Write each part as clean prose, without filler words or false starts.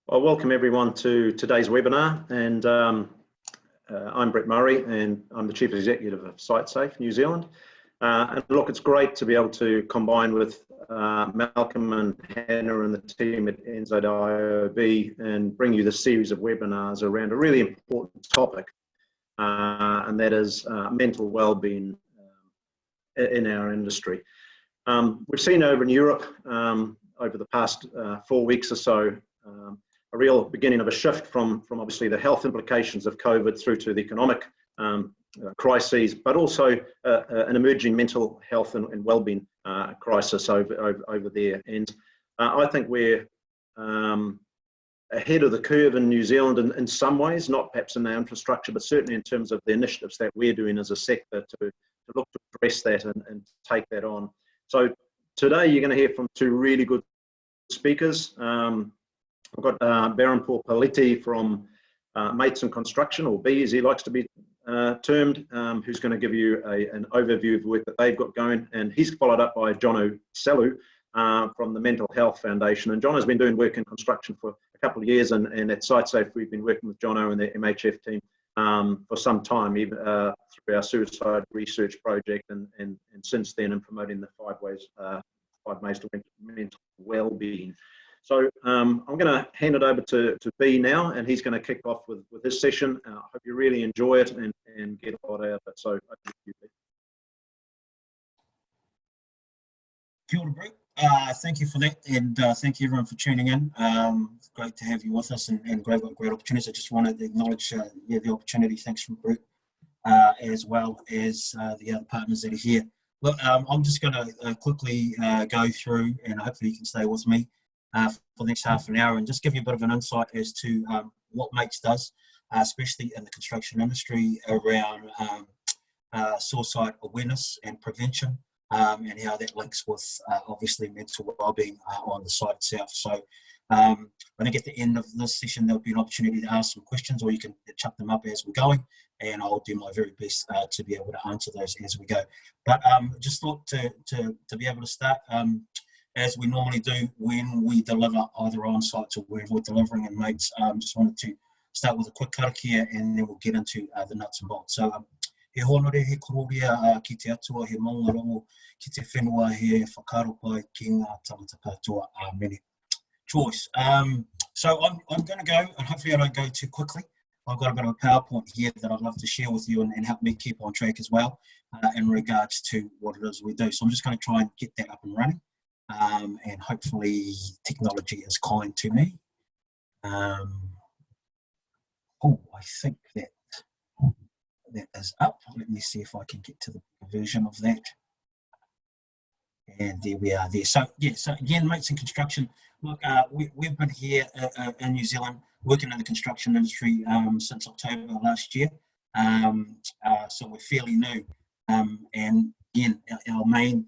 Well, welcome everyone to today's webinar, and I'm Brett Murray, and I'm the Chief Executive of Site Safe New Zealand. And look, it's great to be able to combine with Malcolm and Hannah and the team at NZIOB and bring you this series of webinars around a really important topic, and that is mental well-being in our industry. We've seen over in Europe over the past 4 weeks or so a real beginning of a shift from obviously the health implications of COVID through to the economic crises, but also an emerging mental health and well-being crisis over there. And I think we're ahead of the curve in New Zealand in some ways, not perhaps in the infrastructure, but certainly in terms of the initiatives that we're doing as a sector to look to address that and take that on. So today you're going to hear from two really good speakers. I've got Berhampore Peleti from Mates in Construction, or B as he likes to be termed, who's going to give you an overview of the work that they've got going, and he's followed up by Jono Selu from the Mental Health Foundation. And Jono's been doing work in construction for a couple of years, and at Site Safe we've been working with Jono and the MHF team for some time, even through our suicide research project, and since then in promoting the five ways to mental well-being. So I'm going to hand it over to B now, and he's going to kick off with this session. I hope you really enjoy it and get a lot out of it. So over to you, B. Kia ora, Brett. Thank you for that, and thank you everyone for tuning in. It's great to have you with us, and great opportunities. I just wanted to acknowledge the opportunity. Thanks from Brett, as well as the other partners that are here. Look, I'm just going to quickly go through, and hopefully you can stay with me for the next half an hour, and just give you a bit of an insight as to what Mates does, especially in the construction industry, around suicide awareness and prevention, and how that links with obviously mental wellbeing on the site itself. So I think at the end of this session there'll be an opportunity to ask some questions, or you can chuck them up as we're going, and I'll do my very best to be able to answer those as we go. But just thought to be able to start as we normally do when we deliver either on sites or wherever we're delivering in Mates. Just wanted to start with a quick karakia, and then we'll get into the nuts and bolts. So he honore, he kororia ki te atua, he maungarongo, ki te whenua, he whakaro pai ki ngā tangata katoa mene. Choice. So I'm going to go, and hopefully I don't go too quickly. I've got a bit of a PowerPoint here that I'd love to share with you and help me keep on track as well in regards to what it is we do. So I'm just going to try and get that up and running. And hopefully technology is kind to me. I think that is up. Let me see if I can get to the version of that. And there we are there. So yeah, so again, Mates in Construction. Look, we've been here in New Zealand working in the construction industry since October last year. So we're fairly new. And again, our main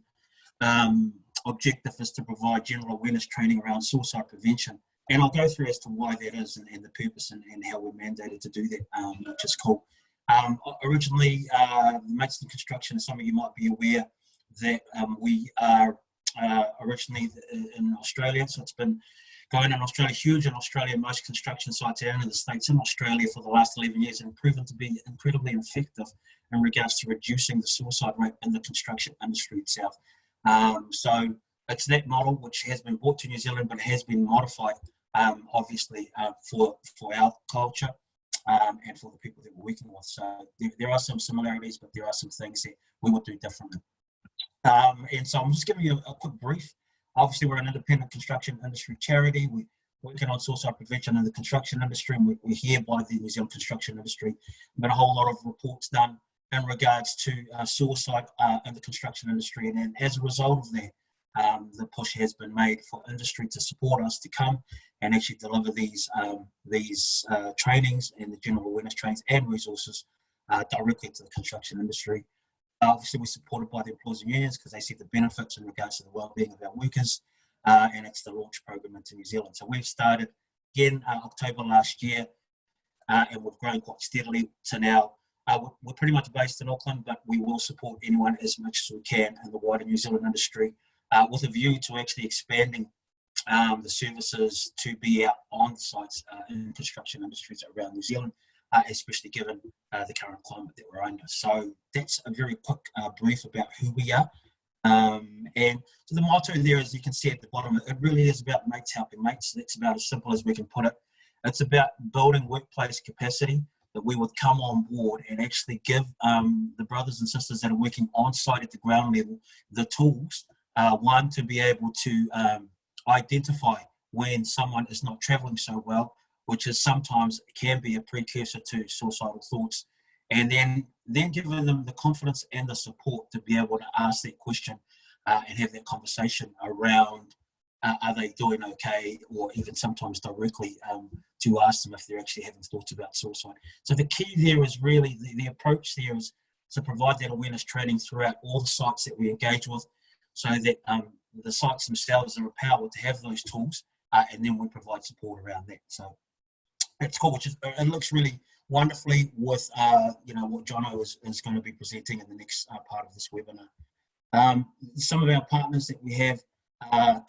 objective is to provide general awareness training around suicide prevention, and I'll go through as to why that is and the purpose and how we're mandated to do that, which is cool. Originally, Mates in Construction, as some of you might be aware, that we are originally in Australia, so it's been going in Australia, huge in Australia. Most construction sites are in the States in Australia for the last 11 years, and proven to be incredibly effective in regards to reducing the suicide rate in the construction industry itself. So it's that model which has been brought to New Zealand, but has been modified, obviously, for our culture and for the people that we're working with. So there are some similarities, but there are some things that we would do differently. And so I'm just giving you a quick brief. Obviously, we're an independent construction industry charity. We're working on suicide prevention in the construction industry, and we're here by the New Zealand construction industry. But a whole lot of reports done in regards to suicide in the construction industry, and as a result of that, the push has been made for industry to support us to come and actually deliver these trainings and the general awareness trainings and resources directly to the construction industry. Obviously, we're supported by the employers and unions because they see the benefits in regards to the well-being of our workers, and it's the launch program into New Zealand. So we've started again October last year, and we've grown quite steadily to now. We're pretty much based in Auckland, but we will support anyone as much as we can in the wider New Zealand industry, with a view to actually expanding the services to be out on sites in construction industries around New Zealand, especially given the current climate that we're under. So that's a very quick brief about who we are. And so the motto there, as you can see at the bottom, it really is about mates helping mates. That's about as simple as we can put it. It's about building workplace capacity, that we would come on board and actually give the brothers and sisters that are working on site at the ground level the tools, one, to be able to identify when someone is not travelling so well, which is sometimes can be a precursor to suicidal thoughts, and then giving them the confidence and the support to be able to ask that question and have that conversation around are they doing okay, or even sometimes directly to ask them if they're actually having thoughts about suicide. So the key there is really, the approach there is to provide that awareness training throughout all the sites that we engage with, so that the sites themselves are empowered to have those tools, and then we provide support around that. So that's cool, which is, it looks really wonderfully with what Jono is going to be presenting in the next part of this webinar. Some of our partners that we have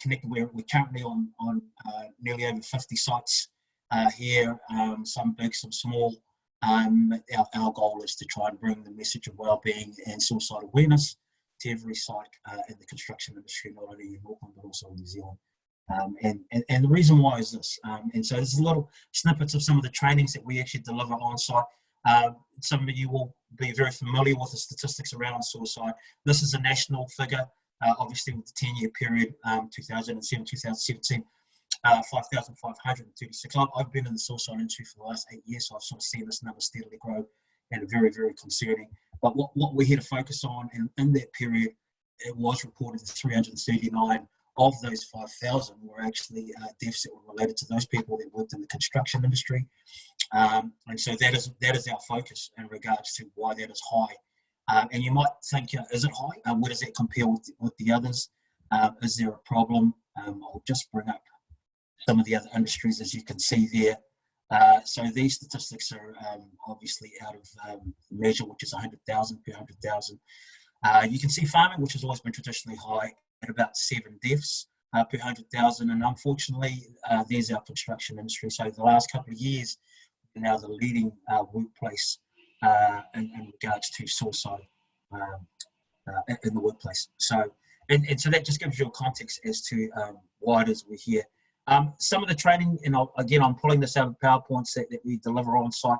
connected, we're currently on nearly over 50 sites here, some big, some small. Our goal is to try and bring the message of wellbeing and suicide awareness to every site in the construction industry, not only in Auckland but also in New Zealand. And the reason why is this, and so there's a little snippets of some of the trainings that we actually deliver on site. Some of you will be very familiar with the statistics around suicide. This is a national figure, obviously with the 10-year period, 2007-2017, 5,536. I've been in the suicide industry for the last 8 years, so I've sort of seen this number steadily grow, and very, very concerning. But what we're here to focus on, and in that period, it was reported that 339 of those 5,000 were actually deaths that were related to those people that worked in the construction industry. And so that is our focus in regards to why that is high. And you might think, is it high? Where does that compare with the others? Is there a problem? I'll just bring up some of the other industries, as you can see there. So these statistics are obviously out of measure, which is 100,000 per 100,000. You can see farming, which has always been traditionally high, at about 7 deaths per 100,000. And unfortunately, there's our construction industry. So the last couple of years, we're now the leading workplace in regards to suicide in the workplace. So, and so that just gives you a context as to why it is we're here. Some of the training, and I'm pulling this out of PowerPoints that we deliver on site.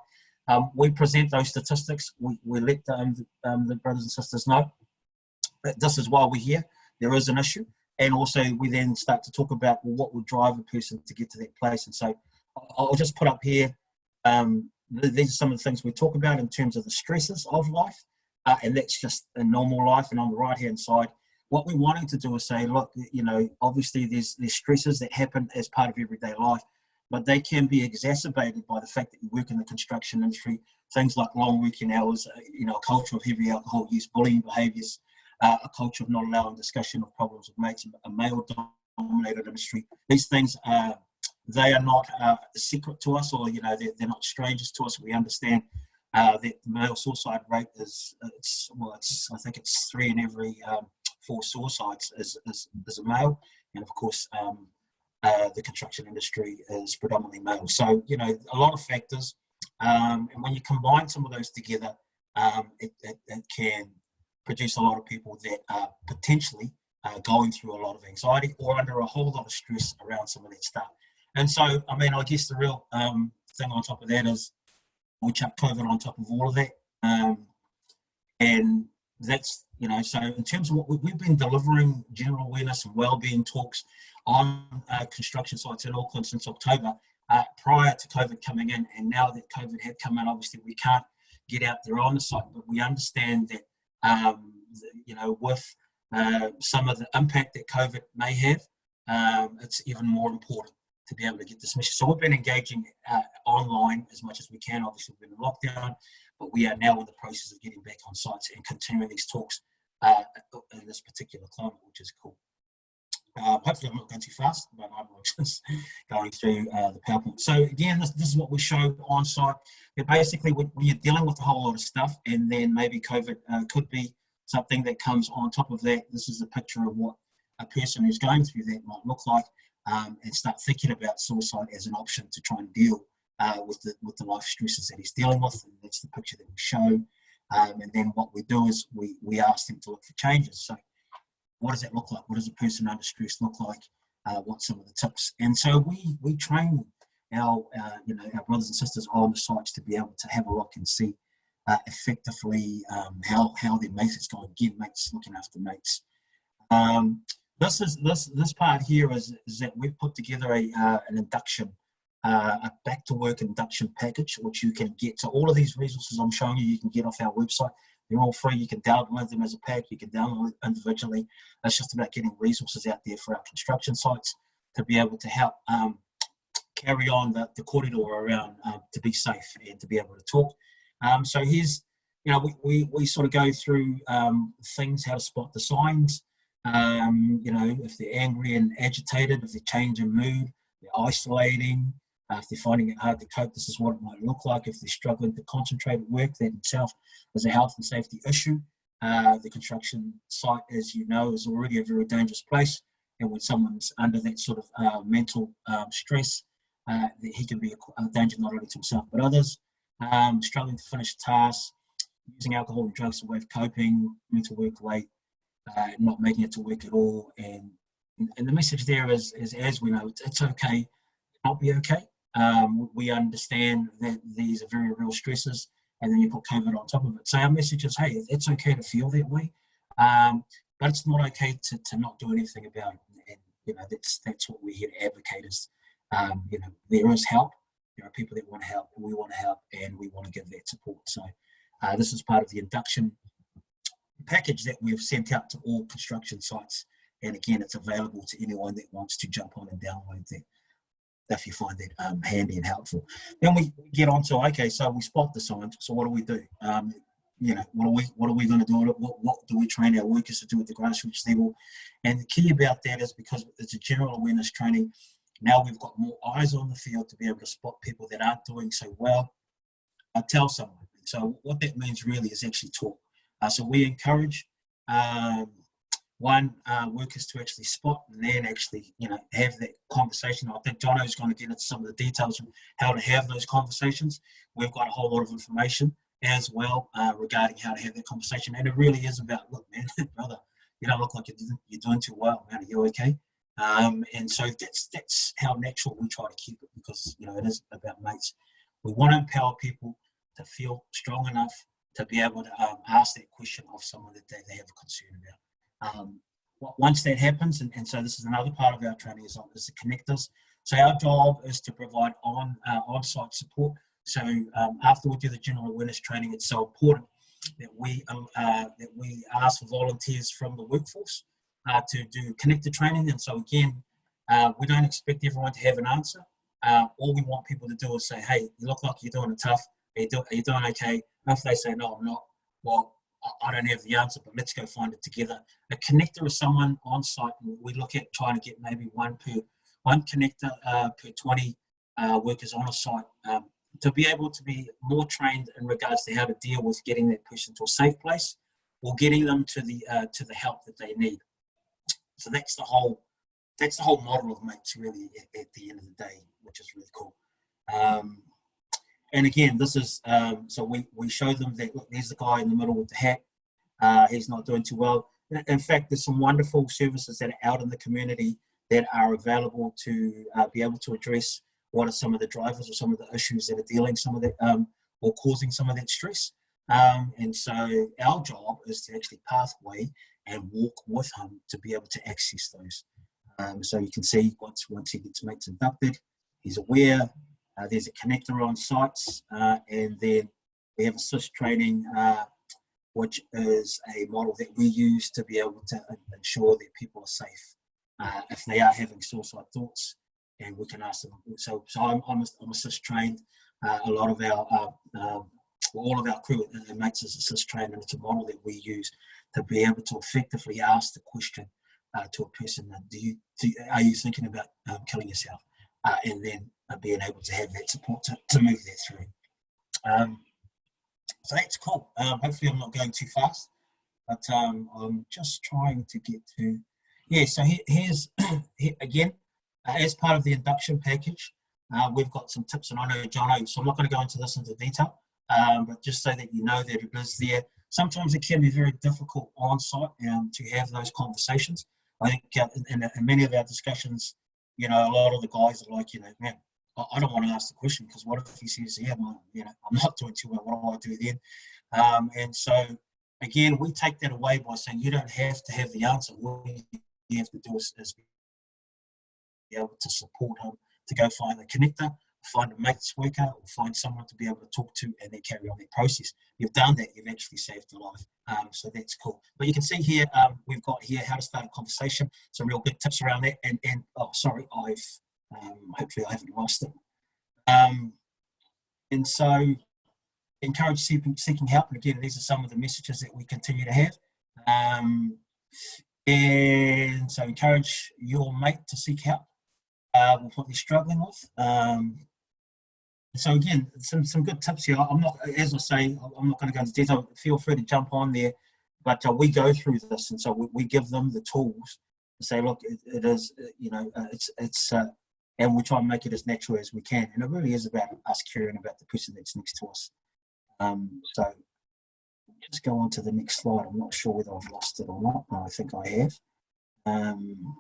We present those statistics. We let the brothers and sisters know that this is why we're here. There is an issue, and also we then start to talk about, well, what would drive a person to get to that place. And so I'll just put up here, these are some of the things we talk about in terms of the stresses of life, and that's just a normal life. And on the right-hand side, what we're wanting to do is say, look, obviously there's stresses that happen as part of everyday life, but they can be exacerbated by the fact that you work in the construction industry. Things like long working hours, a culture of heavy alcohol use, bullying behaviours, a culture of not allowing discussion of problems with mates, a male-dominated industry. These things, they are not a secret to us, or they're not strangers to us. We understand that the male suicide rate is, I think it's 3 in every 4 suicides is a male, and of course the construction industry is predominantly male. So a lot of factors, and when you combine some of those together, it can produce a lot of people that are potentially going through a lot of anxiety or under a whole lot of stress around some of that stuff. And so, I guess the real thing on top of that is we chuck COVID on top of all of that. And that's, so in terms of what we've been delivering general awareness and wellbeing talks on construction sites in Auckland since October, prior to COVID coming in. And now that COVID had come in, obviously we can't get out there on the site, but we understand that, with some of the impact that COVID may have, it's even more important to be able to get this message. So we've been engaging online as much as we can. Obviously we've been in lockdown, but we are now in the process of getting back on sites and continuing these talks in this particular climate, which is cool. Hopefully I'm not going too fast, but I'm just going through the PowerPoint. So again, this is what we show on site. Basically, when you're dealing with a whole lot of stuff, and then maybe COVID could be something that comes on top of that. This is a picture of what a person who's going through that might look like. and start thinking about suicide as an option to try and deal with the life stresses that he's dealing with. And that's the picture that we show. And then what we do is we ask them to look for changes. So what does that look like? What does a person under stress look like? What's some of the tips? And so we train our brothers and sisters on the sites to be able to have a look and see effectively how their mates is going. Again, mates looking after mates. This part here is that we've put together an induction, a back to work induction package, which you can get. So all of these resources I'm showing you can get off our website. They're all free. You can download them as a pack. You can download it individually. It's just about getting resources out there for our construction sites to be able to help carry on the corridor around to be safe and to be able to talk. So here's, we sort of go through things, how to spot the signs. If they're angry and agitated, if they change in mood, they're isolating, if they're finding it hard to cope, this is what it might look like. If they're struggling to concentrate at work, that itself is a health and safety issue. The construction site, as you know, is already a very dangerous place. And when someone's under that sort of mental stress, he can be a danger not only to himself but others. Struggling to finish tasks, using alcohol and drugs as a way of coping, mental work late, not making it to work at all. And the message there is as we know, it's okay, not be okay. We understand that these are very real stresses, and then you put COVID on top of it. So our message is, hey, it's okay to feel that way, but it's not okay to not do anything about it. And that's what we're here to advocate is, there is help. There are people that want to help, we want to help, and we want to give that support. So this is part of the induction package that we've sent out to all construction sites. And again, it's available to anyone that wants to jump on and download that, if you find that handy and helpful. Then we get on to, okay, so we spot the signs. So what do we do? What are we going to do? What do we train our workers to do at the grassroots level? And the key about that is because it's a general awareness training. Now we've got more eyes on the field to be able to spot people that aren't doing so well. Tell someone. So what that means really is actually talk. So we encourage workers to actually spot and then actually, have that conversation. I think Jono is going to get into some of the details of how to have those conversations. We've got a whole lot of information as well regarding how to have that conversation. And it really is about, look, man, brother, you don't look like you're doing too well, man. Are you okay? And so that's how natural we try to keep it, because it is about mates. We want to empower people to feel strong enough to be able to ask that question of someone that they have a concern about. Once that happens, and so this is another part of our training is the connectors. So our job is to provide on-site support. So after we do the general awareness training, it's so important that we ask for volunteers from the workforce to do connector training. And so again, we don't expect everyone to have an answer. All we want people to do is say, hey, you look like you're doing it tough. Are you doing okay? And if they say, no, I'm not, well, I don't have the answer, but let's go find it together. A connector is someone on site. We look at trying to get maybe one connector per 20 workers on a site to be able to be more trained in regards to how to deal with getting that person to a safe place or getting them to the help that they need. So that's the whole model of mates really at the end of the day, which is really cool. And again, this is, so we show them that, look, there's the guy in the middle with the hat. He's not doing too well. In fact, there's some wonderful services that are out in the community that are available to be able to address what are some of the drivers or some of the issues that are dealing some of that or causing some of that stress. And so our job is to actually pathway and walk with him to be able to access those. So you can see once he gets mates inducted, he's aware. There's a connector on sites, and then we have assist training, which is a model that we use to be able to ensure that people are safe if they are having suicide thoughts, and we can ask them. So I'm assist trained. A lot of all of our crew and mates is assist trained, and it's a model that we use to be able to effectively ask the question to a person: are you thinking about killing yourself? And then being able to have that support to move that through. So that's cool. Hopefully I'm not going too fast, but I'm just trying to get to, so here's again, As part of the induction package, we've got some tips, and I know Jono, so I'm not going to go into this into detail, but just so that you know that it is there. Sometimes it can be very difficult on site to have those conversations. I think in many of our discussions, you know, a lot of the guys are like, you know, man, I don't want to ask the question because what if he says, yeah, well, you know, I'm not doing too well, what do I do then? And so, again, we take that away by saying you don't have to have the answer. What you have to do is be able to support him to go find a connector, find a mate's worker, or find someone to be able to talk to and then carry on that process. You've done that, you've actually saved a life. So that's cool. But you can see here, we've got here how to start a conversation, some real good tips around that. And oh, sorry, hopefully I haven't lost it. And so encourage seeking help. And again, these are some of the messages that we continue to have. And so encourage your mate to seek help with what they're struggling with. So again, some good tips here. I'm not, as I say, I'm not going to go into detail. Feel free to jump on there, but we go through this, and so we give them the tools to say, look, it is, you know, it's, and we try and make it as natural as we can. And it really is about us caring about the person that's next to us. So just go on to the next slide. I'm not sure whether I've lost it or not. No, I think I have. I'm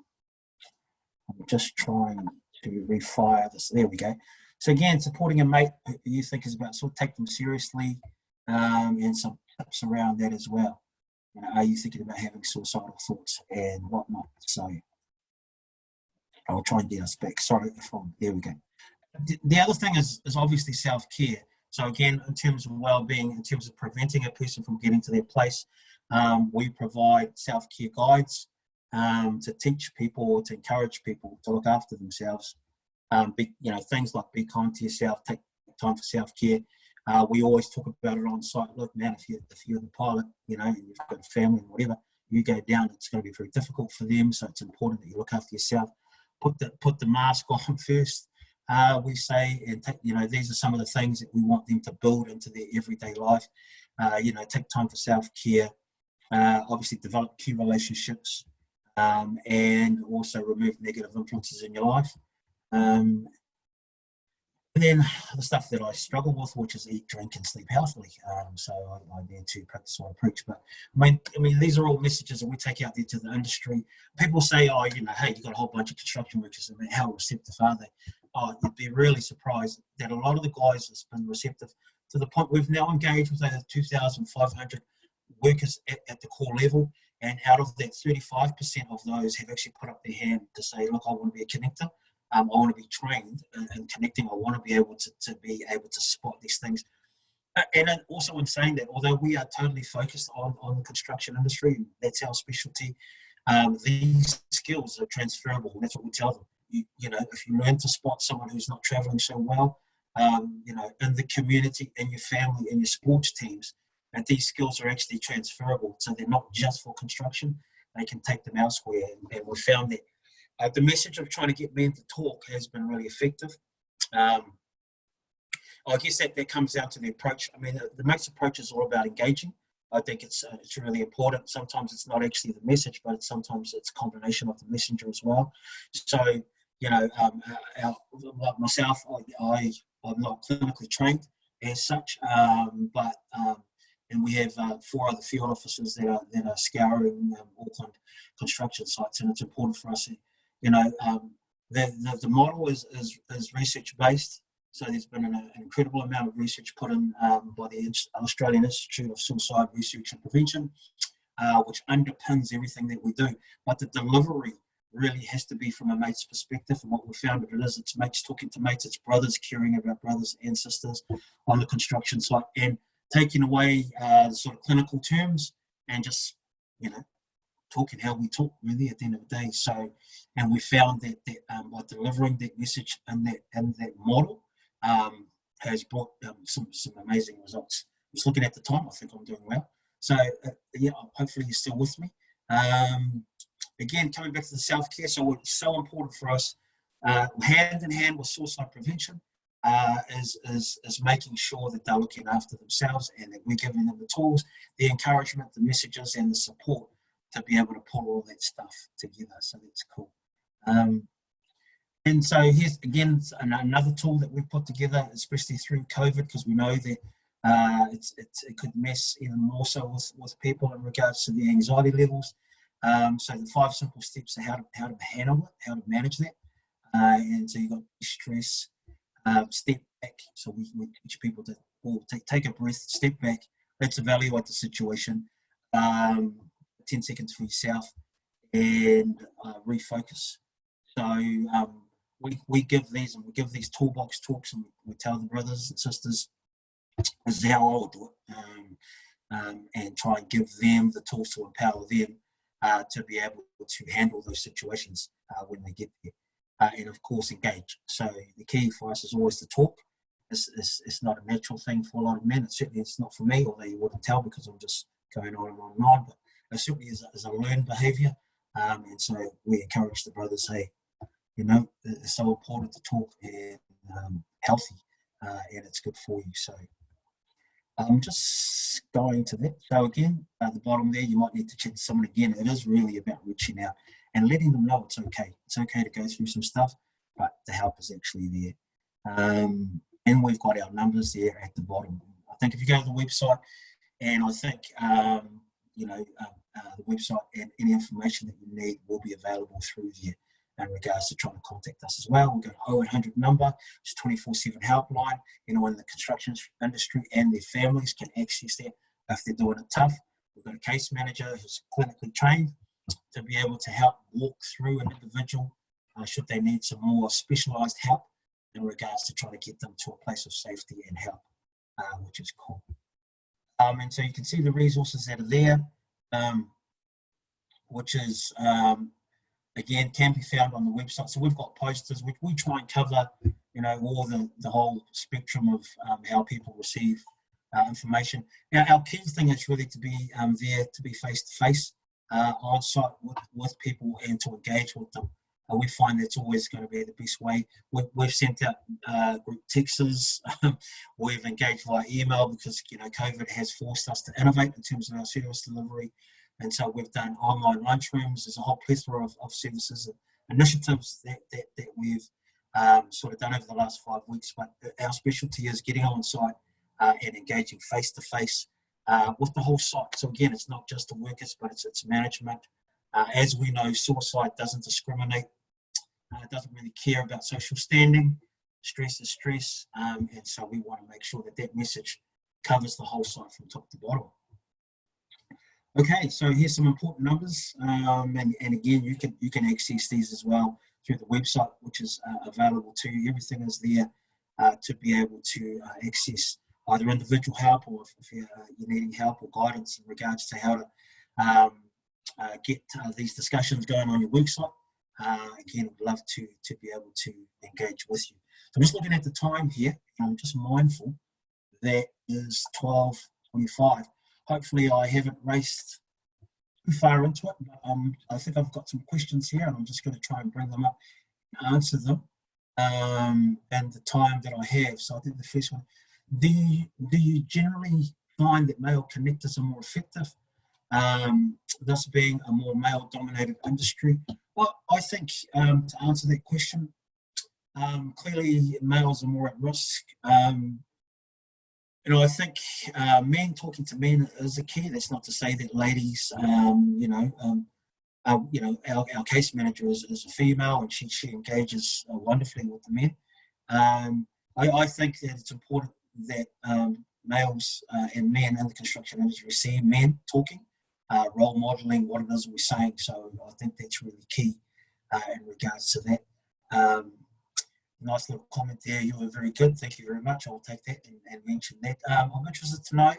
just trying to refire this. There we go. So again, supporting a mate who you think is about, sort of take them seriously, and some tips around that as well. You know, are you thinking about having suicidal thoughts and whatnot? So I'll try and get us back. Sorry, there we go. The other thing is obviously self-care. So again, in terms of well-being, in terms of preventing a person from getting to their place, we provide self-care guides to teach people, to encourage people to look after themselves. You know, things like be kind to yourself, take time for self-care. We always talk about it on site. Look, man, if you're the pilot, you know, and you've got a family and whatever, you go down, it's going to be very difficult for them. So it's important that you look after yourself. Put the mask on first. We say, and you know, these are some of the things that we want them to build into their everyday life. You know, take time for self-care. Obviously, develop key relationships, and also remove negative influences in your life. And then the stuff that I struggle with, which is eat, drink, and sleep healthily. So I need to practice what I preach. But I mean, these are all messages that we take out there to the industry. People say, oh, you know, hey, you've got a whole bunch of construction workers. I mean, how receptive are they? Oh, you'd be really surprised that a lot of the guys have been receptive to the point we've now engaged with over 2,500 workers at the core level. And out of that, 35% of those have actually put up their hand to say, look, I want to be a connector. I want to be trained in connecting. I want to be able to spot these things. And then also in saying that, although we are totally focused on the construction industry, and that's our specialty, these skills are transferable. And that's what we tell them. You know, if you learn to spot someone who's not traveling so well, you know, in the community, in your family, in your sports teams, and these skills are actually transferable. So they're not just for construction. They can take them elsewhere. And we found that the message of trying to get men to talk has been really effective. I guess that comes down to the approach. I mean, the mate's approach is all about engaging. I think it's really important. Sometimes it's not actually the message, but sometimes it's a combination of the messenger as well. So, you know, like myself, I'm not clinically trained as such, but and we have 4 other field officers that are scouring Auckland construction sites, and it's important for us. You know, the model is research based. So there's been an incredible amount of research put in by the Australian Institute of Suicide Research and Prevention, which underpins everything that we do. But the delivery really has to be from a mate's perspective. And what we found it's mates talking to mates, it's brothers caring about brothers and sisters on the construction site, and taking away sort of clinical terms and just, you know, talking how we talk really at the end of the day. So, and we found that by delivering that message and that model has brought some amazing results. I was looking at the time, I think I'm doing well. So yeah, hopefully you're still with me. Again, coming back to the self-care, so it's so important for us, hand in hand with suicide prevention, is making sure that they're looking after themselves and that we're giving them the tools, the encouragement, the messages, and the support to be able to pull all that stuff together. So that's cool. And so here's again another tool that we've put together, especially through COVID, because we know that it could mess even more so with people in regards to the anxiety levels. So the 5 simple steps are how to handle it, how to manage that. And so you've got stress, step back. So we teach people to take a breath, step back, let's evaluate the situation, 10 seconds for yourself, and refocus. So we give these toolbox talks, and we tell the brothers and sisters this is how I would do it, and try and give them the tools to empower them to be able to handle those situations when they get there. And of course engage. So the key for us is always to talk. It's not a natural thing for a lot of men. It's not for me, although you wouldn't tell because I'm just going on and on and on. But it certainly is a learned behaviour, and so we encourage the brothers. Hey, you know, it's so important to talk and healthy, and it's good for you. So I'm just going to that. So again, at the bottom there, you might need to chat to someone again. It is really about reaching out and letting them know it's okay. It's okay to go through some stuff, but the help is actually there. And we've got our numbers there at the bottom. I think if you go to the website, and I think, the website and any information that you need will be available through there in regards to trying to contact us as well. We've got an 0800 number, it's 24/7 helpline. Anyone in the construction industry and their families can access that if they're doing it tough. We've got a case manager who's clinically trained to be able to help walk through an individual should they need some more specialised help in regards to trying to get them to a place of safety and help, which is cool. And so you can see the resources that are there, which is, again, can be found on the website. So we've got posters, which we try and cover, all the whole spectrum of how people receive information. Now, our key thing is really to be there, to be face-to-face, on site with people and to engage with them. We find that's always going to be the best way. We've sent out group texts. We've engaged via email because COVID has forced us to innovate in terms of our service delivery, and so we've done online lunchrooms. There's a whole plethora of services and initiatives that we've sort of done over the last 5 weeks. But our specialty is getting on site and engaging face to face with the whole site. So again, it's not just the workers, but it's management. As we know, suicide doesn't discriminate. It doesn't really care about social standing. Stress is stress, and so we want to make sure that message covers the whole site from top to bottom. Okay, so here's some important numbers, and again, you can access these as well through the website, which is available to you. Everything is there to be able to access either individual help, or if you're needing help or guidance in regards to how to get these discussions going on your website. Again, I'd love to be able to engage with you. So I'm just looking at the time here, and I'm just mindful that is 12:25. Hopefully I haven't raced too far into it, but I think I've got some questions here, and I'm just going to try and bring them up and answer them and the time that I have. So I think the first one, do you generally find that male connectors are more effective, thus being a more male-dominated industry? Well, I think to answer that question, clearly males are more at risk. I think men talking to men is a key. That's not to say that ladies, our case manager is a female, and she engages wonderfully with the men. I think that it's important that males and men in the construction industry see men talking, role modelling what it is we're saying. So I think that's really key in regards to that. Nice little comment there. You were very good. Thank you very much. I'll take that and mention that. I'm interested to know,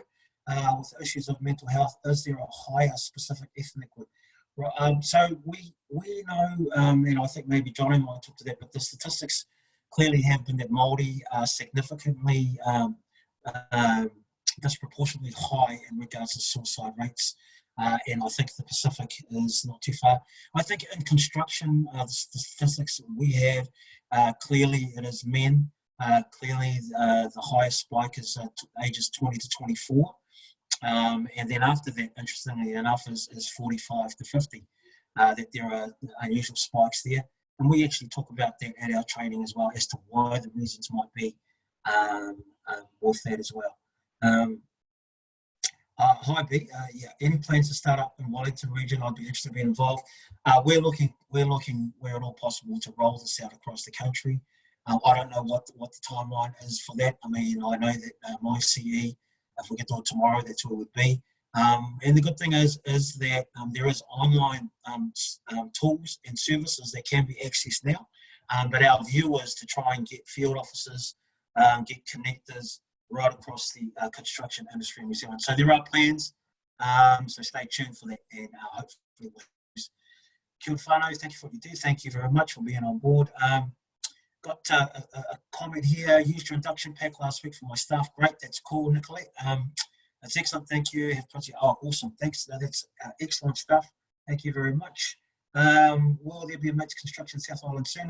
with issues of mental health, is there a higher specific ethnic group? So we know, and I think maybe Johnny might talk to that, but the statistics clearly have been that Māori are significantly disproportionately high in regards to suicide rates. And I think the Pacific is not too far. I think in construction, the statistics we have, clearly it is men. Clearly the highest spike is ages 20 to 24. And then after that, interestingly enough, is 45 to 50. That there are unusual spikes there. And we actually talk about that at our training as well, as to why the reasons might be with that as well. Hi B, yeah, any plans to start up in Wellington region? I'd be interested in being involved. We're looking where at all possible to roll this out across the country. I don't know what the timeline is for that. I mean, I know that my CE, if we get to it tomorrow, that's where it would be. And the good thing is that there is online tools and services that can be accessed now. But our view is to try and get field officers, get connectors right across the construction industry in New Zealand. So there are plans. So stay tuned for that, and hopefully we'll use. Kia ora whanau, thank you for what you do. Thank you very much for being on board. Got a comment here. Used your induction pack last week for my staff. Great, that's cool, Nicolette. That's excellent. Thank you. Oh, awesome. Thanks. That's excellent stuff. Thank you very much. Will there be a major construction in South Island soon?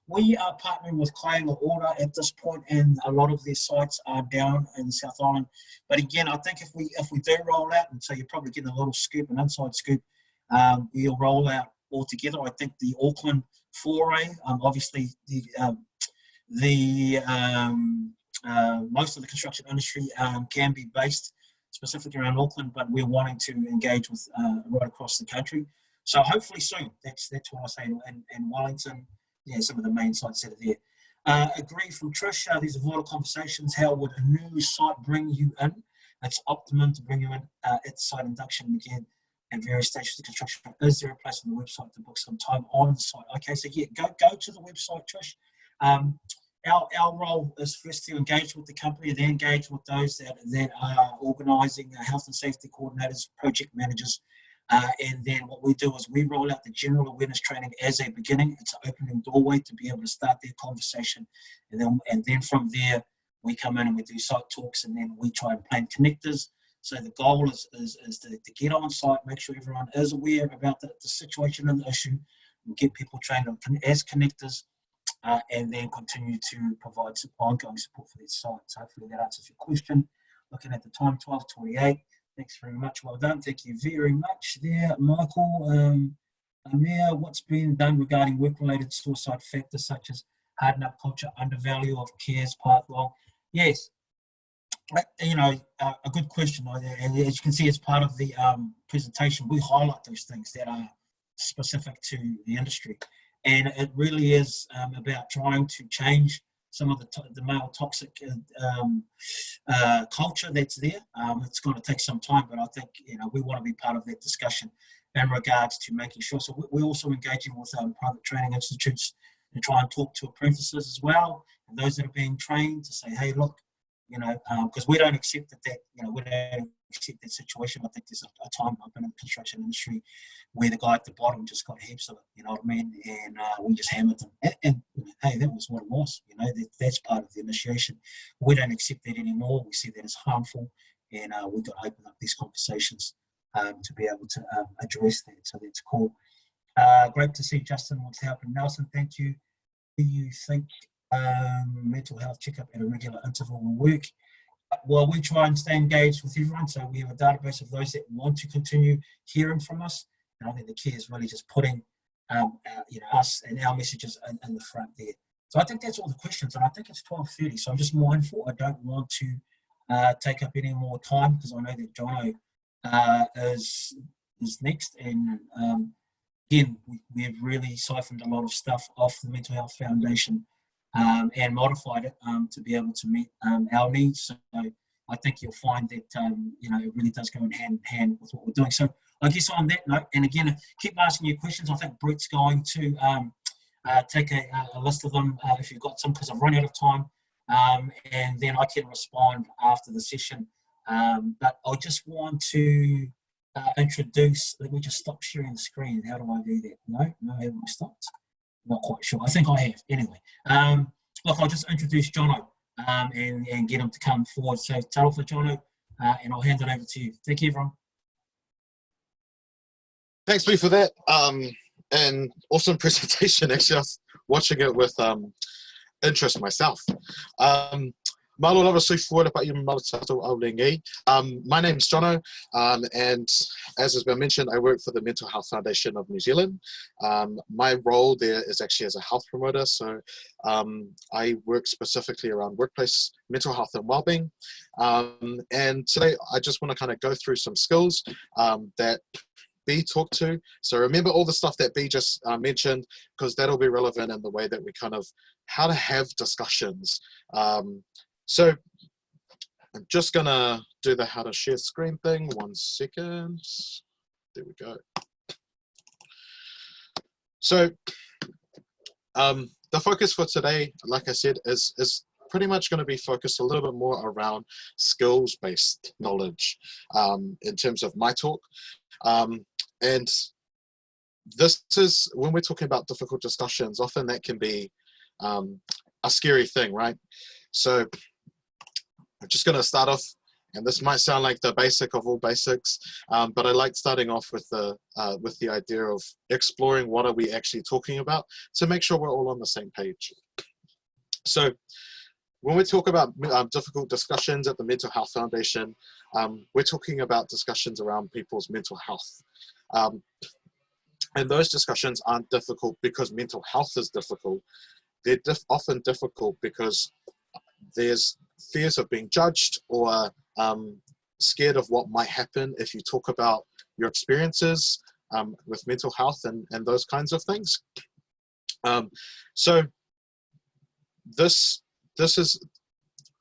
We are partnering with Kainga Order at this point, and a lot of their sites are down in South Island. But again, I think if we do roll out, and so you're probably getting a little scoop, an inside scoop, we'll roll out all together. I think the Auckland foray, obviously most of the construction industry can be based specifically around Auckland, but we're wanting to engage with right across the country. So hopefully soon. That's what I say. And Wellington, yeah, some of the main sites that are there. Agree from Trish. These are vital conversations. How would a new site bring you in? It's optimum to bring you in at site induction again at various stages of construction. Is there a place on the website to book some time on the site? Okay, so yeah, go to the website, Trish. Our role is first to engage with the company, and then engage with those that are organising, health and safety coordinators, project managers, and then what we do is we roll out the general awareness training as a beginning. It's an opening doorway to be able to start their conversation, and then from there we come in and we do site talks, and then we try and plan connectors. So the goal is to get on site, make sure everyone is aware about the situation and the issue, and get people trained as connectors. And then continue to provide ongoing support for these sites. Hopefully that answers your question. Looking at the time, 12:28. Thanks very much. Well done. Thank you very much there, Michael. Amir, what's been done regarding work-related suicide factors such as harden up culture, undervalue of cares pathway? Yes, you know, a good question. And as you can see, as part of the presentation, we highlight those things that are specific to the industry. And it really is about trying to change some of the male toxic culture that's there. It's going to take some time, but I think, you know, we want to be part of that discussion in regards to making sure. So we're also engaging with private training institutes to try and talk to apprentices as well, and those that are being trained to say, hey, look, you know, because we don't accept that, you know, we don't accept that situation. I think there's a time up in the construction industry where the guy at the bottom just got heaps of it, you know what I mean? And we just hammered them. And hey, that was what it was, you know, that's part of the initiation. We don't accept that anymore. We see that as harmful, and we've got to open up these conversations to be able to address that. So that's cool. Great to see Justin wants to help. And Nelson, thank you. Do you think mental health checkup at a regular interval will work? Well, we try and stay engaged with everyone, so we have a database of those that want to continue hearing from us. And I think the key is really just putting you know, us and our messages in the front there. So I think that's all the questions, and I think it's 12:30. So I'm just mindful. I don't want to take up any more time because I know that Jono is next, and again, we've really siphoned a lot of stuff off the Mental Health Foundation and modified it to be able to meet our needs. So I think you'll find that you know, it really does go in hand in hand with what we're doing. So I guess on that note, and again, keep asking your questions. I think Brett's going to take a list of them if you've got some, because I've run out of time, and then I can respond after the session. But I just want to introduce. Let me just stop sharing the screen. How do I do that? No, haven't I stopped? Not quite sure. I think I have. Anyway, look, I'll just introduce Jono and get him to come forward. So tell for Jono, and I'll hand it over to you. Thank you, everyone. Thanks, Lee, for that. And awesome presentation. Actually, I was watching it with interest myself. Malo lava sui fuera pa I malatato au lengi. My name's Jono, and as has been mentioned, I work for the Mental Health Foundation of New Zealand. My role there is actually as a health promoter, so I work specifically around workplace mental health and wellbeing. And today I just want to kind of go through some skills that B talked to. So remember all the stuff that B just mentioned, because that'll be relevant in the way that we kind of, how to have discussions. So I'm just gonna do the how to share screen thing. 1 second. There we go. So the focus for today, like I said, is pretty much going to be focused a little bit more around skills-based knowledge in terms of my talk. And this is, when we're talking about difficult discussions, often that can be a scary thing, right? So I'm just going to start off, and this might sound like the basic of all basics, but I like starting off with the idea of exploring what are we actually talking about to make sure we're all on the same page. So when we talk about difficult discussions at the Mental Health Foundation, we're talking about discussions around people's mental health. And those discussions aren't difficult because mental health is difficult. They're often difficult because there's fears of being judged, or scared of what might happen if you talk about your experiences with mental health and those kinds of things. So this is,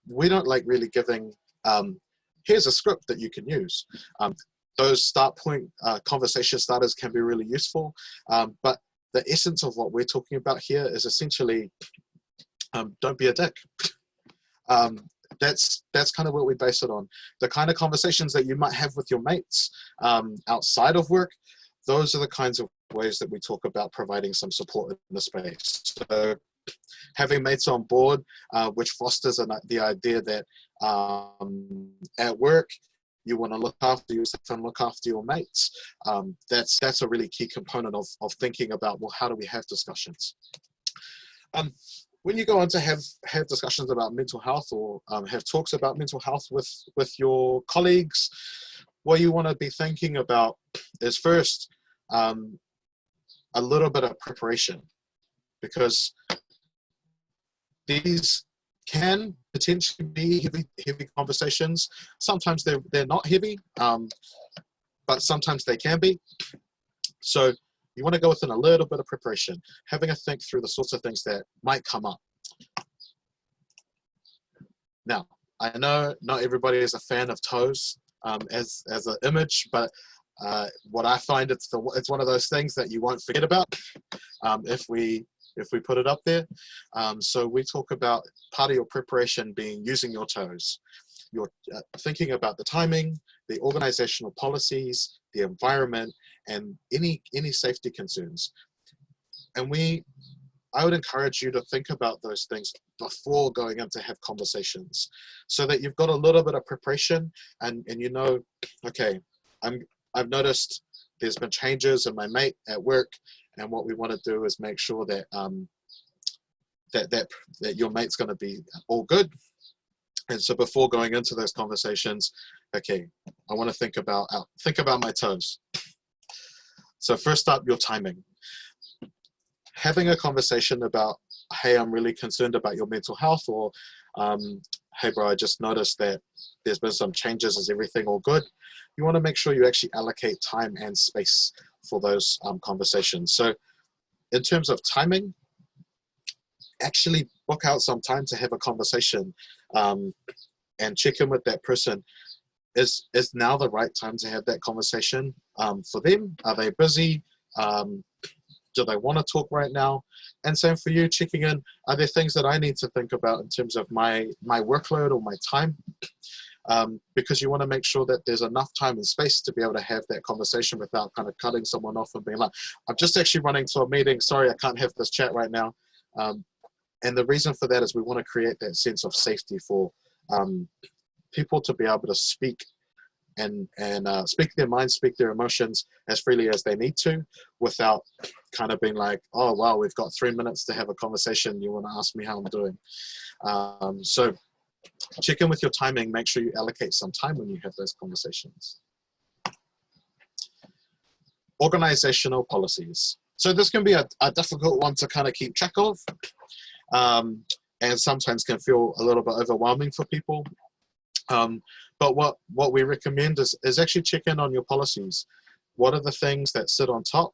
we don't like really giving, here's a script that you can use. Those start point conversation starters can be really useful, but the essence of what we're talking about here is essentially, don't be a dick. That's kind of what we base it on. The kind of conversations that you might have with your mates outside of work, those are the kinds of ways that we talk about providing some support in the space. So having mates on board, which fosters the idea that at work, you want to look after yourself and look after your mates. That's a really key component of thinking about, well, how do we have discussions? When you go on to have discussions about mental health, or have talks about mental health with your colleagues, what you want to be thinking about is first a little bit of preparation, because these can potentially be heavy conversations. Sometimes they're not heavy, but sometimes they can be. So you want to go within a little bit of preparation, having a think through the sorts of things that might come up. Now, I know not everybody is a fan of toes as an image, but what I find, it's one of those things that you won't forget about if we put it up there. So we talk about part of your preparation being using your toes. You're thinking about the timing, the organizational policies, the environment, and any safety concerns. And I would encourage you to think about those things before going in to have conversations, so that you've got a little bit of preparation, and you know, okay, I've noticed there's been changes in my mate at work, and what we want to do is make sure that that your mate's going to be all good. And so before going into those conversations, okay, I want to think about my toes. So first up, your timing. Having a conversation about, hey, I'm really concerned about your mental health, or hey bro, I just noticed that there's been some changes, is everything all good? You want to make sure you actually allocate time and space for those conversations. So in terms of timing, actually book out some time to have a conversation and check in with that person. Is now the right time to have that conversation for them? Are they busy? Do they want to talk right now? And same for you, checking in, are there things that I need to think about in terms of my workload or my time? Because you want to make sure that there's enough time and space to be able to have that conversation without kind of cutting someone off and being like, I'm just actually running to a meeting, sorry, I can't have this chat right now. And the reason for that is we want to create that sense of safety for people to be able to speak and speak their minds, speak their emotions as freely as they need to, without kind of being like, oh wow, we've got 3 minutes to have a conversation, you want to ask me how I'm doing. So check in with your timing. Make sure you allocate some time when you have those conversations. Organizational policies. So this can be a difficult one to kind of keep track of, and sometimes can feel a little bit overwhelming for people. But what we recommend is actually check in on your policies. What are the things that sit on top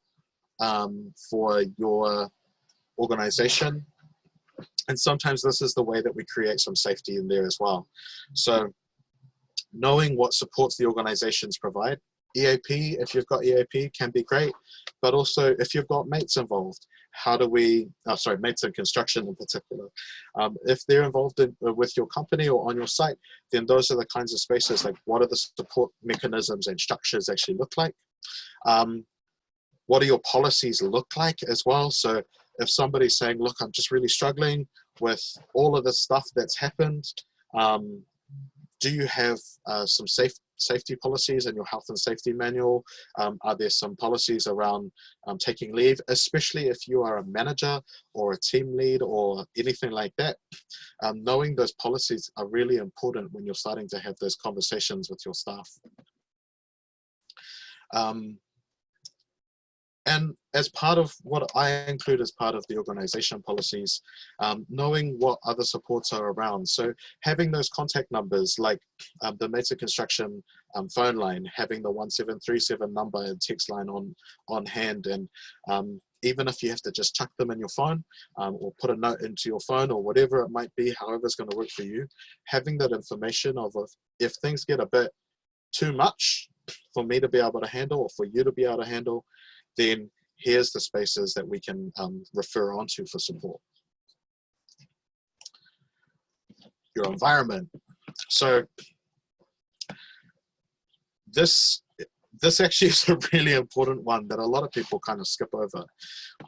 for your organization? And sometimes this is the way that we create some safety in there as well. So knowing what supports the organizations provide. EAP, if you've got EAP, can be great, but also if you've got mates involved, how do we, mates in construction in particular, if they're involved with your company or on your site, then those are the kinds of spaces, like what are the support mechanisms and structures actually look like? What do your policies look like as well? So if somebody's saying, look, I'm just really struggling with all of the stuff that's happened, do you have some safety policies in your health and safety manual? Are there some policies around taking leave, especially if you are a manager or a team lead or anything like that? Knowing those policies are really important when you're starting to have those conversations with your staff. And as part of what I include as part of the organization policies, knowing what other supports are around. So having those contact numbers, like the Mates in Construction phone line, having the 1737 number and text line on hand, and even if you have to just chuck them in your phone or put a note into your phone or whatever it might be, however it's going to work for you, having that information of if things get a bit too much for me to be able to handle or for you to be able to handle, then here's the spaces that we can refer on to for support. Your environment. So this actually is a really important one that a lot of people kind of skip over.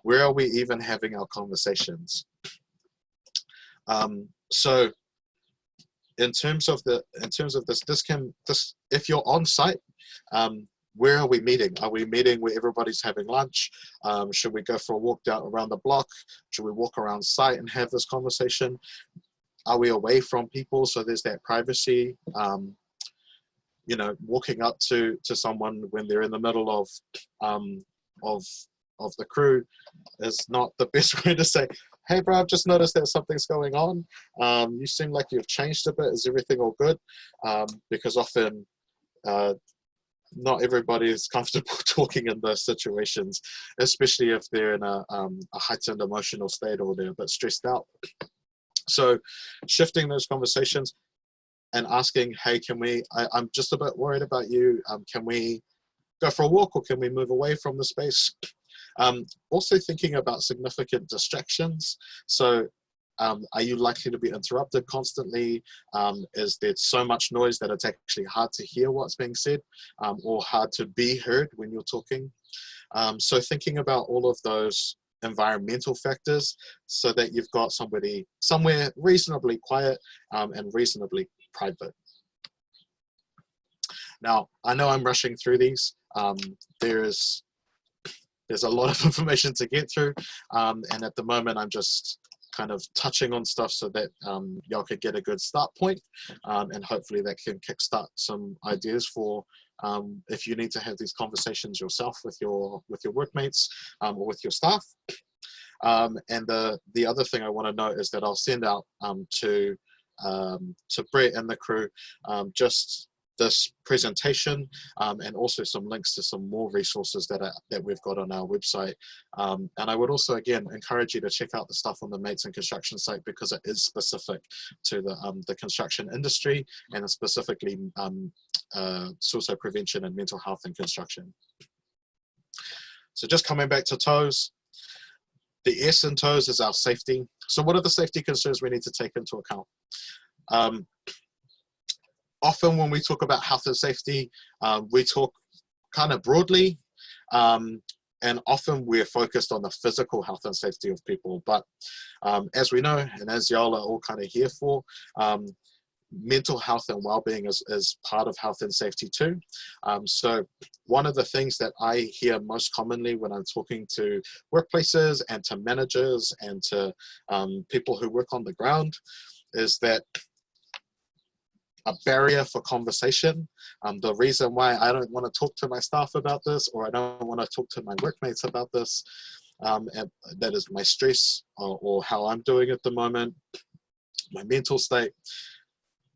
Where are we even having our conversations? So in terms of this, if you're on site, where are we meeting? Are we meeting where everybody's having lunch? Should we go for a walk down around the block? Should we walk around site and have this conversation? Are we away from people? So there's that privacy. You know, walking up to someone when they're in the middle of the crew is not the best way to say, hey bro, I've just noticed that something's going on. You seem like you've changed a bit. Is everything all good? Because often not everybody is comfortable talking in those situations, especially if they're in a heightened emotional state or they're a bit stressed out. So shifting those conversations and asking, hey, I'm just a bit worried about you. Can we go for a walk, or can we move away from the space? Also thinking about significant distractions. So are you likely to be interrupted constantly? Is there so much noise that it's actually hard to hear what's being said, or hard to be heard when you're talking? So thinking about all of those environmental factors so that you've got somebody somewhere reasonably quiet and reasonably private. Now, I know I'm rushing through these. There's a lot of information to get through, and at the moment I'm just kind of touching on stuff so that y'all could get a good start point, and hopefully that can kickstart some ideas for if you need to have these conversations yourself with your workmates or with your staff. And the other thing I want to note is that I'll send out to Brett and the crew just this presentation and also some links to some more resources that we've got on our website. And I would also again encourage you to check out the stuff on the Mates in Construction site, because it is specific to the construction industry, and specifically suicide prevention and mental health in construction. So just coming back to TOES, the S in TOES is our safety. So what are the safety concerns we need to take into account? Often when we talk about health and safety, we talk kind of broadly, and often we're focused on the physical health and safety of people. But as we know, and as y'all are all kind of here for, mental health and well-being is part of health and safety too. So one of the things that I hear most commonly when I'm talking to workplaces and to managers and to people who work on the ground is that a barrier for conversation. The reason why I don't want to talk to my staff about this, or I don't want to talk to my workmates about this, and that is my stress, or how I'm doing at the moment, my mental state,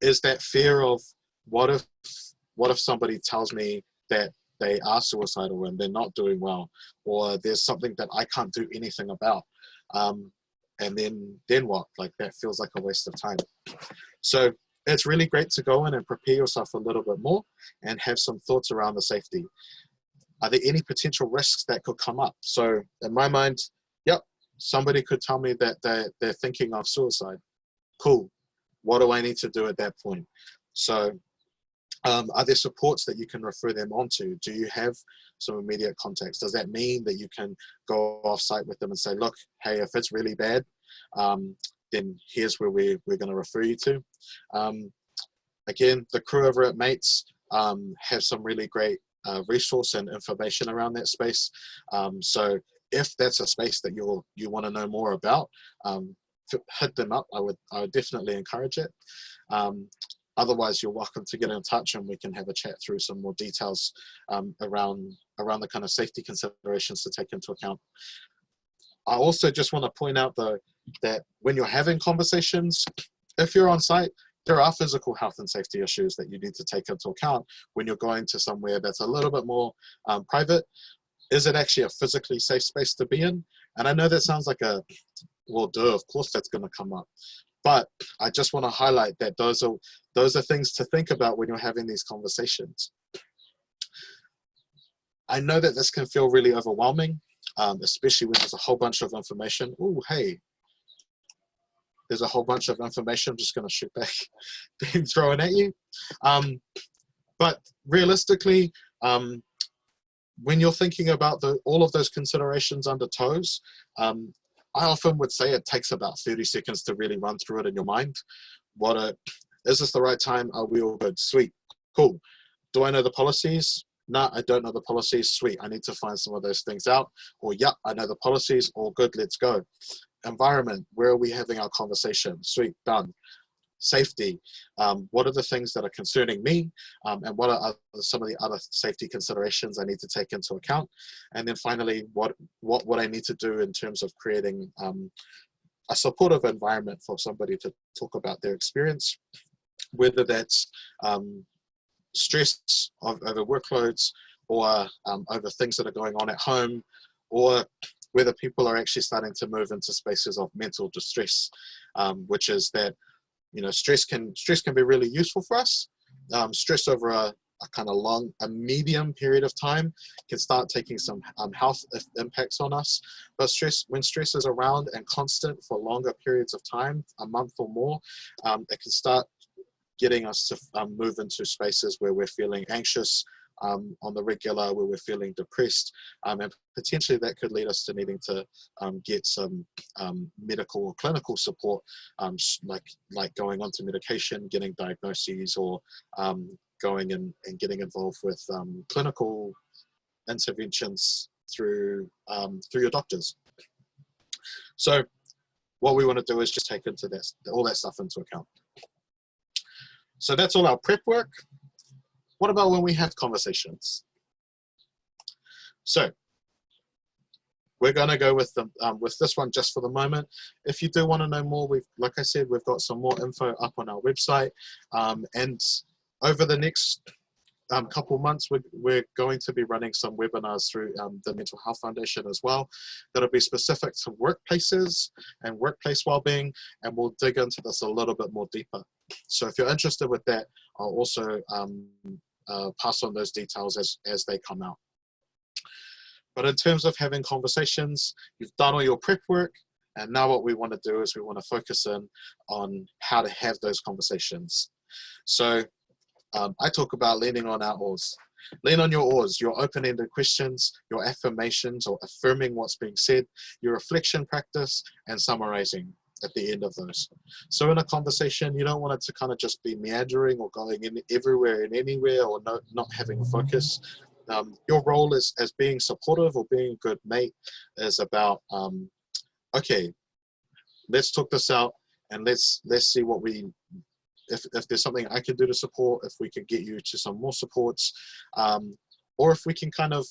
is that fear of what if somebody tells me that they are suicidal and they're not doing well, or there's something that I can't do anything about, and then what? Like, that feels like a waste of time. So it's really great to go in and prepare yourself a little bit more and have some thoughts around the safety. Are there any potential risks that could come up? So in my mind, yep, somebody could tell me that they're thinking of suicide. Cool. What do I need to do at that point? So are there supports that you can refer them onto? Do you have some immediate contacts? Does that mean that you can go off site with them and say, look, hey, if it's really bad, then here's where we're going to refer you to. Again, the crew over at Mates have some really great resource and information around that space. So if that's a space that you want to know more about, hit them up. I would definitely encourage it. Otherwise, you're welcome to get in touch and we can have a chat through some more details around the kind of safety considerations to take into account. I also just want to point out, though, that when you're having conversations, if you're on site, there are physical health and safety issues that you need to take into account when you're going to somewhere that's a little bit more private. Is it actually a physically safe space to be in? And I know that sounds like a, well, duh, of course that's going to come up. But I just want to highlight that those are things to think about when you're having these conversations. I know that this can feel really overwhelming, especially when there's a whole bunch of information. Oh, hey, there's a whole bunch of information. I'm just going to shoot back, being thrown at you. But realistically, when you're thinking about all of those considerations under toes, I often would say it takes about 30 seconds to really run through it in your mind. Is this the right time? Are we all good? Sweet, cool. Do I know the policies? No, I don't know the policies. Sweet, I need to find some of those things out. Or, yeah, I know the policies. All good, let's go. Environment, where are we having our conversation? Sweet, done. Safety, what are the things that are concerning me, and what are some of the other safety considerations I need to take into account? And then finally, what would I need to do in terms of creating a supportive environment for somebody to talk about their experience, whether that's stress over workloads, or over things that are going on at home, or whether people are actually starting to move into spaces of mental distress, which is that, you know, stress can be really useful for us. Stress over a kind of a medium period of time can start taking some health impacts on us. But when stress is around and constant for longer periods of time, a month or more, it can start getting us to move into spaces where we're feeling anxious on the regular, where we're feeling depressed, and potentially that could lead us to needing to get some medical or clinical support, like going onto medication, getting diagnoses, or going and getting involved with clinical interventions through your doctors. So what we want to do is just take all that stuff into account. So that's all our prep work. What about when we have conversations? So we're going to go with this one just for the moment. If you do want to know more, like I said, we've got some more info up on our website. And over the next couple months, we're going to be running some webinars through the Mental Health Foundation as well. That'll be specific to workplaces and workplace wellbeing, and we'll dig into this a little bit more deeper. So if you're interested with that, I'll also pass on those details as they come out. But in terms of having conversations, you've done all your prep work, and now what we want to do is we want to focus in on how to have those conversations. So I talk about leaning on our oars. Lean on your oars, your open-ended questions, your affirmations or affirming what's being said, your reflection practice, and summarizing at the end of those. So in a conversation, you don't want it to kind of just be meandering or going in everywhere and anywhere, or not having a focus. Your role as being supportive or being a good mate is about, okay, let's talk this out and let's see what we if there's something I can do to support, if we could get you to some more supports, or if we can kind of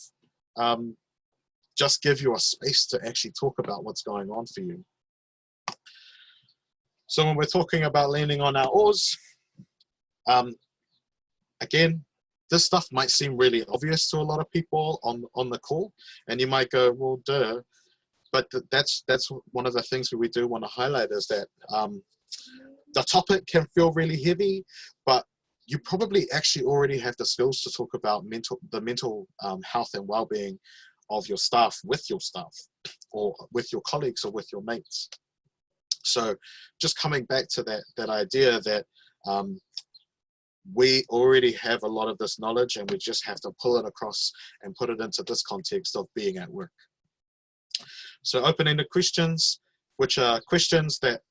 just give you a space to actually talk about what's going on for you. So when we're talking about leaning on our oars, again, this stuff might seem really obvious to a lot of people on the call, and you might go, well, duh. But that's one of the things that we do want to highlight is that the topic can feel really heavy, but you probably actually already have the skills to talk about the mental health and well-being of your staff with your staff, or with your colleagues, or with your mates. So just coming back to that idea that we already have a lot of this knowledge, and we just have to pull it across and put it into this context of being at work. So open-ended questions, which are questions that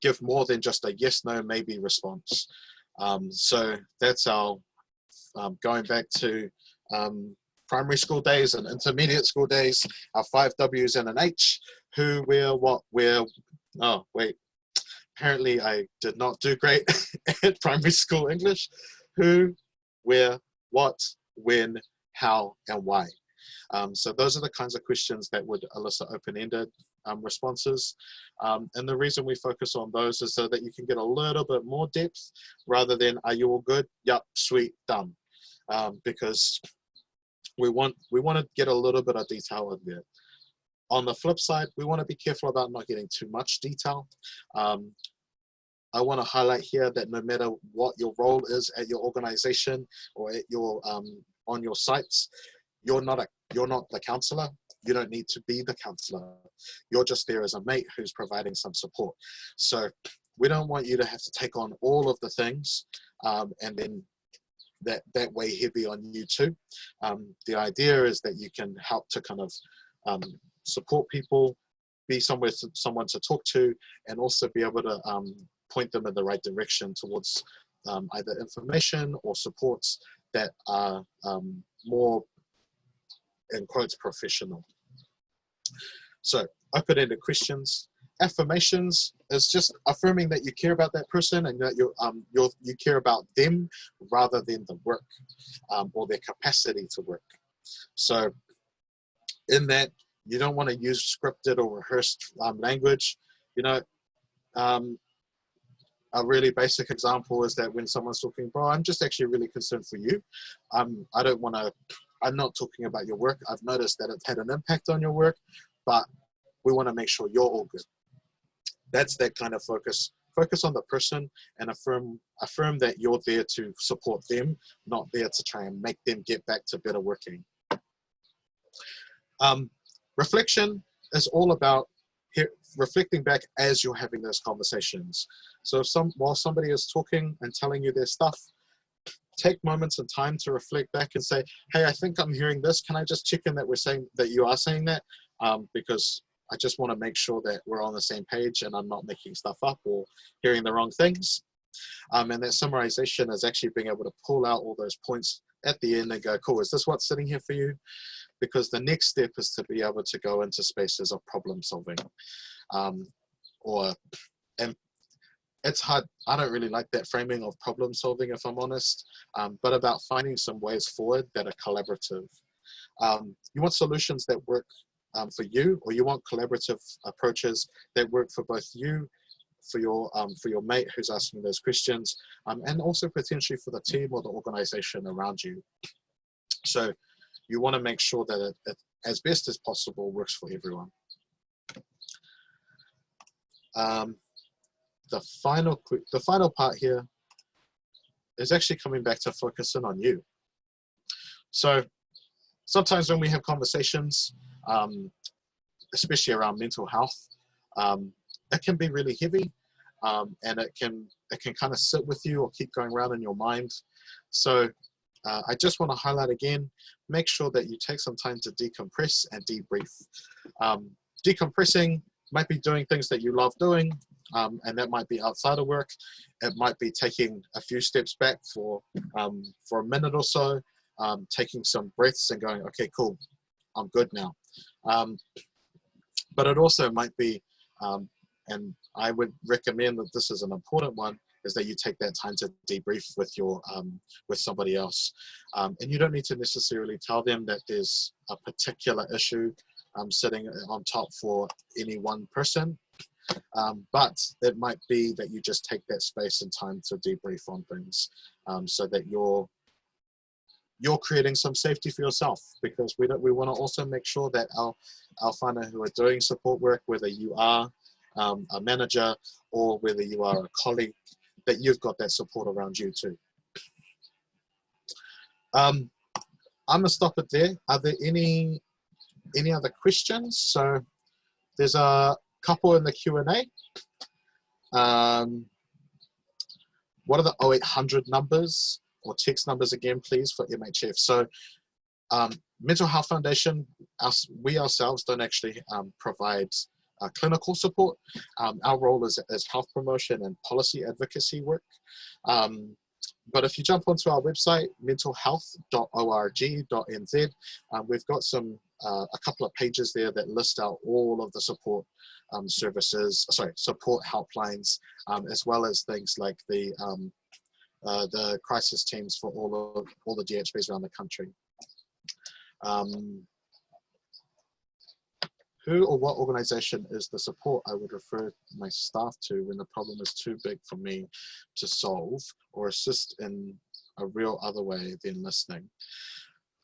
give more than just a yes, no, maybe response. So that's our, going back to primary school days and intermediate school days, our 5 W's and an H, who, where, what, where. Oh, wait. Apparently I did not do great at primary school English. Who, where, what, when, how, and why. So those are the kinds of questions that would elicit open-ended responses. And the reason we focus on those is so that you can get a little bit more depth rather than, are you all good? Yep, sweet, done. Because we want to get a little bit of detail in there. On the flip side, we want to be careful about not getting too much detail. I want to highlight here that no matter what your role is at your organization or at your on your sites, you're not the counselor. You don't need to be the counselor. You're just there as a mate who's providing some support. So we don't want you to have to take on all of the things and then that weigh heavy on you too. The idea is that you can help to kind of support people, be someone to talk to, and also be able to point them in the right direction towards either information or supports that are more, in quotes, professional. So open-ended questions. Affirmations is just affirming that you care about that person and that you care about them rather than the work or their capacity to work. So in that, you don't want to use scripted or rehearsed language. You know, a really basic example is that when someone's talking, bro, I'm just actually really concerned for you. I'm not talking about your work. I've noticed that it's had an impact on your work, but we want to make sure you're all good. That's that kind of focus. Focus on the person and affirm that you're there to support them, not there to try and make them get back to better working. Reflection is all about reflecting back as you're having those conversations. So while somebody is talking and telling you their stuff, take moments and time to reflect back and say, hey, I think I'm hearing this. Can I just check in that we're saying that you are saying that? Because I just want to make sure that we're on the same page and I'm not making stuff up or hearing the wrong things. And that summarization is actually being able to pull out all those points at the end and go, cool, is this what's sitting here for you? Because the next step is to be able to go into spaces of problem solving. And it's hard, I don't really like that framing of problem solving, if I'm honest, but about finding some ways forward that are collaborative. You want solutions that work for you, or you want collaborative approaches that work for both you, for your mate who's asking those questions, and also potentially for the team or the organization around you. So you want to make sure that it, as best as possible, works for everyone. The final part here is actually coming back to focusing on you. So sometimes when we have conversations, especially around mental health, it can be really heavy, and it can kind of sit with you or keep going around in your mind. So I just want to highlight again, make sure that you take some time to decompress and debrief. Decompressing might be doing things that you love doing, and that might be outside of work. It might be taking a few steps back for a minute or so, taking some breaths and going, okay, cool, I'm good now. But it also might be, and I would recommend that this is an important one, is that you take that time to debrief with your with somebody else, and you don't need to necessarily tell them that there's a particular issue sitting on top for any one person, but it might be that you just take that space and time to debrief on things, so that you're creating some safety for yourself, because we want to also make sure that our whānau who are doing support work, whether you are a manager or whether you are a colleague, that you've got that support around you too. I'm gonna stop it there. Are there any other questions? So there's a couple in the Q&A. What are the 0800 numbers or text numbers again, please, for MHF? So Mental Health Foundation, we ourselves don't actually provide clinical support. Our role is health promotion and policy advocacy work. But if you jump onto our website, mentalhealth.org.nz, we've got a couple of pages there that list out all of the support support helplines, as well as things like the crisis teams for all the DHBs around the country. Who or what organization is the support I would refer my staff to when the problem is too big for me to solve, or assist in a real other way than listening?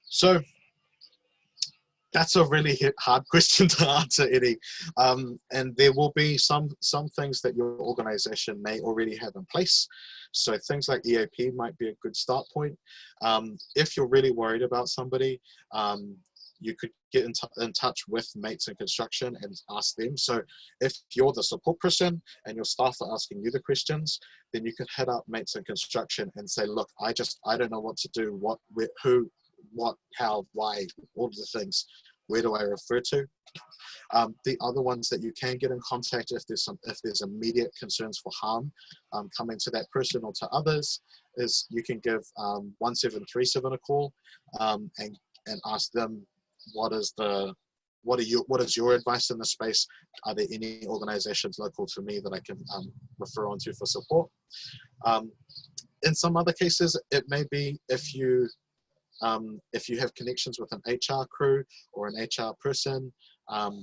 So that's a really hard question to answer, Eddie. And there will be some things that your organization may already have in place. So things like EAP might be a good start point. If you're really worried about somebody, you could get in touch with Mates in Construction and ask them. So if you're the support person and your staff are asking you the questions, then you could head up Mates in Construction and say, look, I don't know what to do, who, what, how, why, all of the things. Where do I refer to? The other ones that you can get in contact if there's immediate concerns for harm coming to that person or to others, is you can give 1737 a call and ask them, what is your advice in the space? Are there any organizations local to me that I can refer on to for support? In some other cases, it may be if you have connections with an HR crew or an HR person,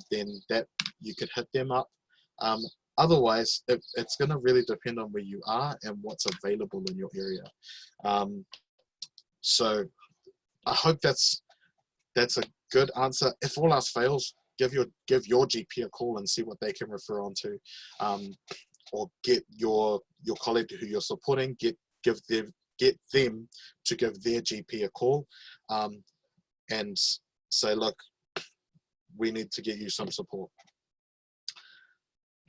then that you could hit them up. Otherwise, it's going to really depend on where you are and what's available in your area. So I hope that's a good answer. If all else fails, give your GP a call and see what they can refer on to, or get your colleague who you're supporting, get them to give their GP a call, and say, look, we need to get you some support.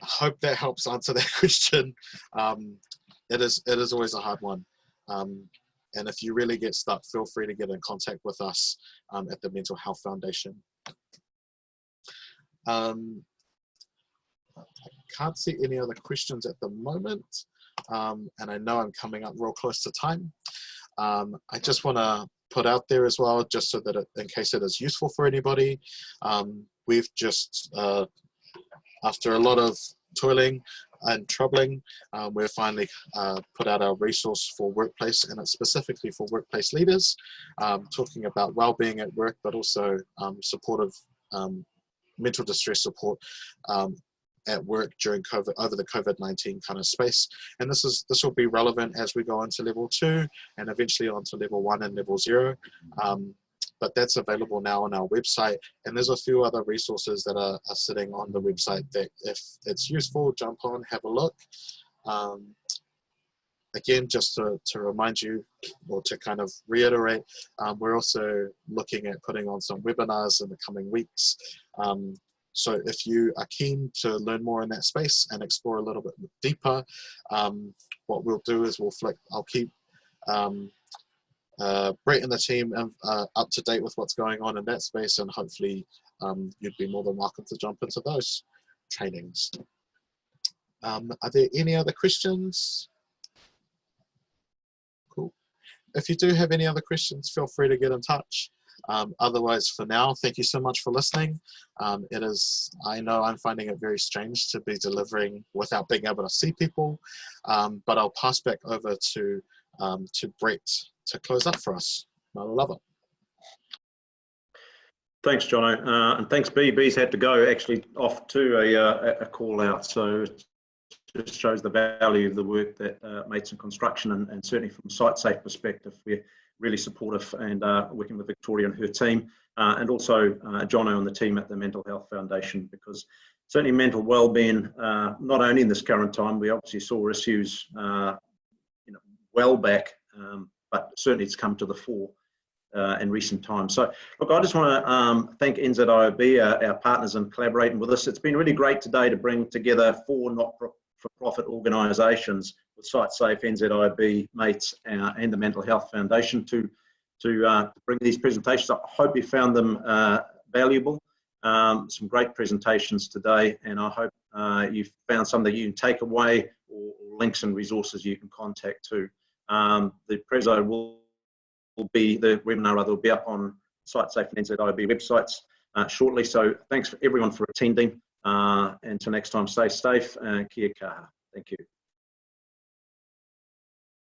I hope that helps answer that question. It is always a hard one. And if you really get stuck, feel free to get in contact with us at the Mental Health Foundation. I can't see any other questions at the moment. And I know I'm coming up real close to time. I just want to put out there as well, just so that in case it is useful for anybody, we've just, after a lot of toiling and troubling, we've finally put out our resource for workplace, and it's specifically for workplace leaders, talking about well-being at work, but also supportive mental distress support at work during COVID, over the COVID-19 kind of space. And this will be relevant as we go into level 2 and eventually onto level 1 and level 0. But that's available now on our website, and there's a few other resources that are sitting on the website that, if it's useful, jump on, have a look. Again, just to remind you, or to kind of reiterate, we're also looking at putting on some webinars in the coming weeks. So if you are keen to learn more in that space and explore a little bit deeper, what we'll do is I'll keep Brett and the team up to date with what's going on in that space, and hopefully you'd be more than welcome to jump into those trainings. Are there any other questions? Cool. If you do have any other questions, feel free to get in touch. Otherwise, for now, thank you so much for listening. I know I'm finding it very strange to be delivering without being able to see people, but I'll pass back over to Brett to close up for us. I love it. Thanks, Jono, and thanks, B. B's had to go actually off to a call out, so it just shows the value of the work that Mates in Construction, and certainly from a site safe perspective, we're really supportive and working with Victoria and her team, and also Jono and the team at the Mental Health Foundation, because certainly mental wellbeing, not only in this current time, we obviously saw issues well back, but certainly it's come to the fore in recent times. So look, I just want to thank NZIOB, our partners in collaborating with us. It's been really great today to bring together 4 not-for-profit organisations with Site Safe, NZIOB, Mates, and the Mental Health Foundation to bring these presentations. I hope you found them valuable. Some great presentations today, and I hope you've found something that you can take away, or links and resources you can contact to. The preso the webinar will be up on Site Safe and NZIOB websites shortly. So thanks for everyone for attending. Until next time, stay safe and kia kaha. Thank you.